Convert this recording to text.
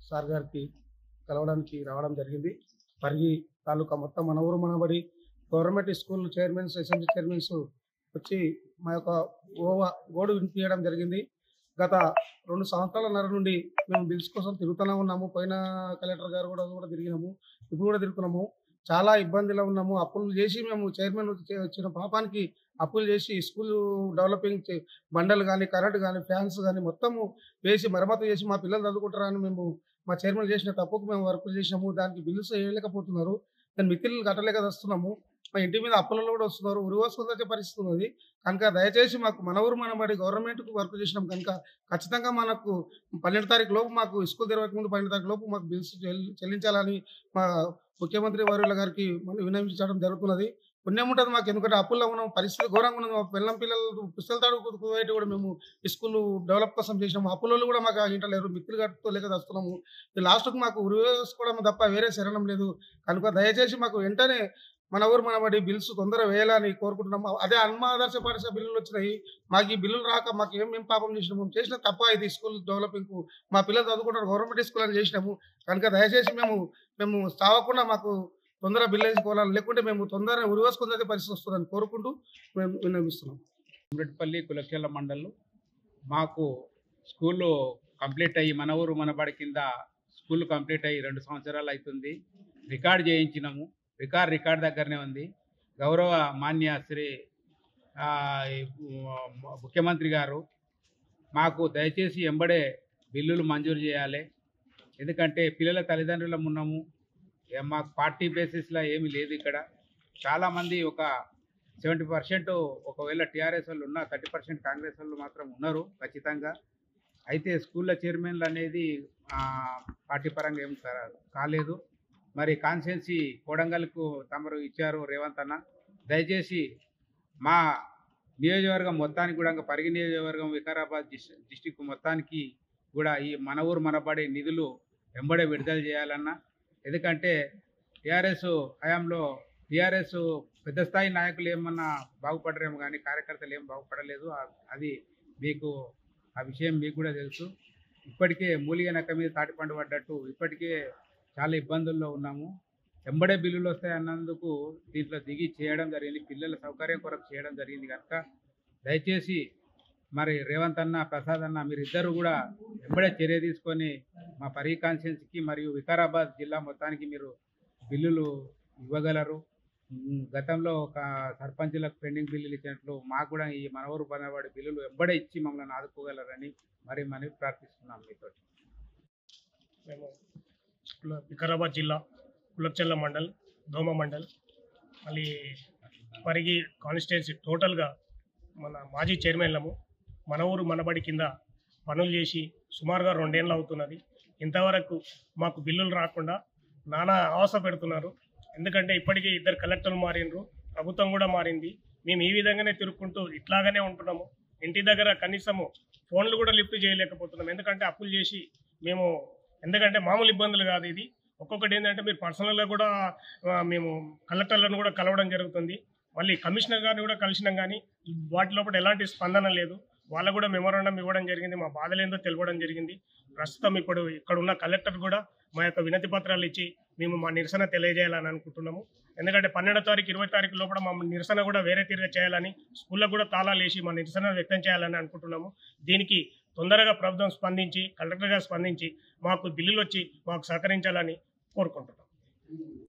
Sir గారికి కలవడానికి రావడం జరిగింది. పరిగి తాలూకా మొత్తం మన ఊరు మనబడి government school chairmans, assembly chairmans వచ్చి మా యొక్క గోడు వినిపించడం జరిగింది. గత 2 సంవత్సరాలన్నర నుండి మేము బిల్స్ కోసం తిరుగుతూనే ఉన్నాము. పోయిన కలెక్టర్ గారు కూడా తిరిగినాము, ఇప్పుడు కూడా తిరుగుతున్నాము. చాలా ఇబ్బందిలో ఉన్నాము. అప్పులు చేసి మేము చైర్మన్ వచ్చిన పాపానికి అప్పులు చేసి స్కూల్ డెవలపింగ్ బండలు కానీ, కరెంటు కానీ, ఫ్యాన్స్ కానీ మొత్తము వేసి మరమ్మతు చేసి మా పిల్లలు చదువుకుంటారని మేము మా చైర్మన్ చేసిన తప్పుకు మేము వర్కులు చేసినాము. దానికి బిల్స్ వేయలేకపోతున్నారు. దాని మిత్రులు కట్టలేక వస్తున్నాము. మా ఇంటి మీద అప్పులలో కూడా వస్తున్నారు. ఉరివేసుకొని వచ్చే పరిస్థితి ఉన్నది. కనుక దయచేసి మాకు మన ఊరు మనబడి గవర్నమెంట్కు వర్క్ చేసినాం కనుక ఖచ్చితంగా మనకు 12 తారీఖు లోపు మాకు స్కూల్ తెరవక ముందు 12 తారీఖు లోపు మాకు బిల్స్ చెల్లించాలని మా ముఖ్యమంత్రి వర్యుల గారికి విన్నవించడం జరుగుతున్నది. పుణ్యం ఉంటుంది మాకు, ఎందుకంటే అప్పుల్లో ఉన్నాం, పరిస్థితి ఘోరంగా ఉన్నది. మా పిల్లలు పుస్తకాలు కుదైతే కూడా మేము ఈ స్కూల్ డెవలప్ కోసం చేసినాము. అప్పులలో కూడా మాకు ఇంటలేరు, మిత్రులు కట్టుకోలేక వస్తున్నాము. లాస్ట్కు మాకు ఉరి వేసుకోవడం తప్ప వేరే శరణం లేదు. కనుక దయచేసి మాకు వెంటనే మన ఊరు మనబడి బిల్స్ తొందరగా వేయాలని కోరుకుంటున్నాము. అదే ఆదర్శ పాఠశాల బిల్లులు వచ్చినాయి. మాకు ఈ బిల్లులు రాక మాకు ఏం పాపం చేసినాము, చేసిన తప్ప ఇది స్కూల్ డెవలపింగ్కు మా పిల్లలు చదువుకుంటారు గవర్నమెంట్ స్కూల్ అని చేసినాము. కనుక దయచేసి మేము సావకుండా మాకు తొందరగా బిల్లు వేసుకోవాలని, లేకుంటే మేము తొందరగా ఉరివేసుకునే పరిస్థితి వస్తుందని కోరుకుంటూ మేము విన్నవిస్తున్నాం. అమృట్పల్లి కులక్షల మండలం మాకు స్కూళ్ళు కంప్లీట్ అయ్యి మన ఊరు మనబడి కింద స్కూల్ కంప్లీట్ అయ్యి 2 సంవత్సరాలు అవుతుంది. రికార్డ్ చేయించినాము. రికార్డ్ దగ్గరనే ఉంది. గౌరవ మాన్య శ్రీ ముఖ్యమంత్రి గారు మాకు దయచేసి ఎంబడే బిల్లులు మంజూరు చేయాలి. ఎందుకంటే పిల్లల తల్లిదండ్రులం ఉన్నాము. మాకు పార్టీ బేసిస్లో ఏమీ లేదు. ఇక్కడ చాలామంది ఒక 70% ఒకవేళ టీఆర్ఎస్ వాళ్ళు ఉన్నా 30% కాంగ్రెస్ వాళ్ళు మాత్రం ఉన్నారు ఖచ్చితంగా. అయితే స్కూళ్ళ చైర్మన్లు అనేది పార్టీ పరంగా ఏం కాలేదు. మరి కాన్స్టిట్యున్సీ కోడంగల్కు తమరు ఇచ్చారు రేవంత్ అన్న. దయచేసి మా నియోజకవర్గం మొత్తానికి కూడా, పరిగి నియోజకవర్గం, వికారాబాద్ డిస్టిక్ మొత్తానికి కూడా ఈ మన ఊరు మనబడి నిధులు వెంబడే విడుదల చేయాలన్నా. ఎందుకంటే టీఆర్ఎస్ హయాంలో టీఆర్ఎస్ పెద్ద స్థాయి నాయకులు ఏమన్నా బాగుపడరేమో కానీ కార్యకర్తలు ఏం బాగుపడలేదు. అది మీకు ఆ విషయం మీకు కూడా తెలుసు. ఇప్పటికే మూలిగ నక్క మీద తాటిపండు పడ్డట్టు ఇప్పటికే చాలా ఇబ్బందుల్లో ఉన్నాము. వెంబడే బిల్లులు వస్తాయన్నందుకు దీంట్లో దిగి చేయడం జరిగింది. పిల్లల సౌకర్యం కొరకు చేయడం జరిగింది. కనుక దయచేసి మరి రేవంత్ అన్న, ప్రసాద్ అన్న మీరిద్దరు కూడా వెంబడే చర్య తీసుకొని మా పరిగి కాన్స్టిట్యున్సీకి మరియు వికారాబాద్ జిల్లా మొత్తానికి మీరు బిల్లులు ఇవ్వగలరు. గతంలో ఒక సర్పంచులకు పెండింగ్ బిల్లులు ఇచ్చినట్లు మాకు కూడా ఈ మన ఊరు పనబడి బిల్లులు వెంబడే ఇచ్చి మమ్మల్ని ఆదుకోగలరని మరి ప్రార్థిస్తున్నాం మీతో. మేము వికారాబాద్ జిల్లా కులక్షల మండల్, దోమ మండల్, మళ్ళీ పరిగి కాన్స్టిట్యున్సీ టోటల్గా మన మాజీ చైర్మన్లము మన ఊరు మనబడి కింద పనులు చేసి సుమారుగా 2 ఏళ్ళు అవుతున్నది. ఇంతవరకు మాకు బిల్లులు రాకుండా నానా ఆశ పెడుతున్నారు. ఎందుకంటే ఇప్పటికీ 2 కలెక్టర్లు మారినరు, ప్రభుత్వం కూడా మారింది. మేము ఈ విధంగానే తిరుక్కుంటూ ఇట్లాగానే ఉంటున్నాము. ఇంటి దగ్గర కనీసము ఫోన్లు కూడా లిఫ్ట్ చేయలేకపోతున్నాం. ఎందుకంటే అప్పులు చేసి ఎందుకంటే మామూలు ఇబ్బందులు కాదు ఇది. ఒక్కొక్కటి ఏంటంటే మీరు పర్సనల్గా కూడా మేము కలెక్టర్లను కూడా కలవడం జరుగుతుంది. మళ్ళీ కమిషనర్ గారిని కూడా కలిసినాం, కానీ వాటి లోపల ఎలాంటి స్పందన లేదు. వాళ్ళకు కూడా మెమోరాండం ఇవ్వడం జరిగింది, మా బాధలేందో తెలవడం జరిగింది. ప్రస్తుతం ఇప్పుడు ఇక్కడ ఉన్న కలెక్టర్ కూడా మా యొక్క వినతి పత్రాలు ఇచ్చి మేము మా నిరసన తెలియజేయాలని అనుకుంటున్నాము. ఎందుకంటే 12వ తారీఖు 20 తారీఖు లోపల మా నిరసన కూడా వేరే తీరుగా చేయాలని, స్కూళ్ళకు కూడా తాళాలు వేసి మా నిరసన వ్యక్తం చేయాలని అనుకుంటున్నాము. దీనికి తొందరగా ప్రభుత్వం స్పందించి, కలెక్టర్ గారు స్పందించి మాకు బిల్లులు వచ్చి మాకు సహకరించాలని కోరుకుంటున్నాం.